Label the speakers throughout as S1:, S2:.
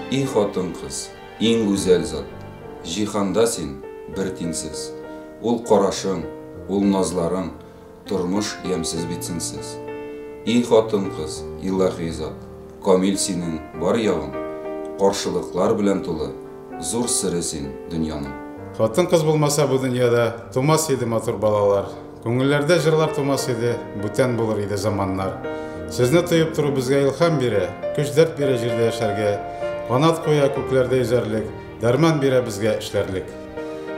S1: И хатын кыз, иң гүзәл зат, җиһанда син бер тиңсез. Ул карашың, ул назларың, тормыш ямсыз битсенсез. И хатын кыз, илаһи зат, камил синең бар ягың, каршылыклар белән тулы, зур сыры син дөньяның.
S2: Хатын кыз булмаса бу дөньяда тумас иде матур балалар. Күңелләрдә җырлар тумас иде, бүтән булыр иде заманнар. Сезне тоеп туру безгә илһам бирә, көч дәрт бирә җирдә яшәргә, канат куя күкләрдә йөзәрлек, дәрман бирә безгә эшләрлек.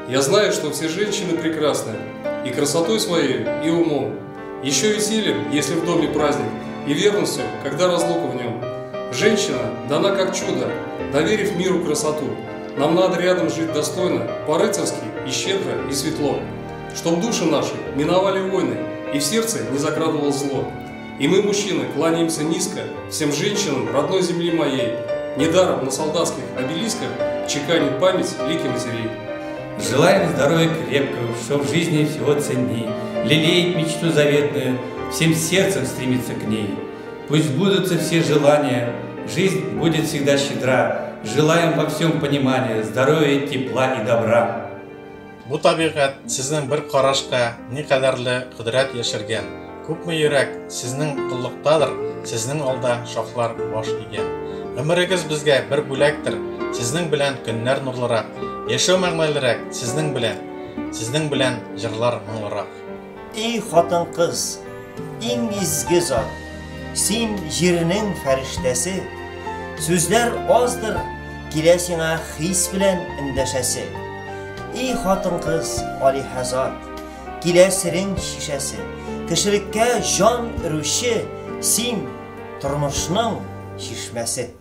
S3: Я знаю, что все женщины прекрасны, и красотой своей, и умом, еще и силен, если в доме праздник, и верностью, когда разлука в нем. Женщина дана как чудо, доверив миру красоту. Нам надо рядом жить достойно, по-рыцарски и щедро, и светло, чтоб души наши миновали войны, и в сердце не закрадывалось зло. И мы, мужчины, кланяемся низко всем женщинам родной земли моей. Недаром на солдатских обелисках чеканит память лики матерей.
S4: Желаем здоровья крепкого, что в жизни всего ценней, лелеять мечту заветную, всем сердцем стремиться к ней. Пусть сбудутся все желания, жизнь будет всегда щедра. Желаем во всем понимания, здоровья, тепла и добра.
S5: Бу табигать сезнең бер карашка ни кадәрле кудрәт яшергән. Күпме йөрәк сезнең куллыктадыр, сезнең алда шаһлар баш игән. Гомерегез безгә бер бүләктер, сезнең белән көннәр нурлырак, яшәү мәгънәлерәк сезнең белән җырлар моңлырак.
S6: И хатын кыз, иң изге зат, син җирнең фәрештәсе, сүзләр аздыр, килә сиңа хис белән эндәшәсе. И хатын кыз, алиһә зат, килә серең шишәсе, кешелеккә җан өрүче, син тормышның чишмәсе.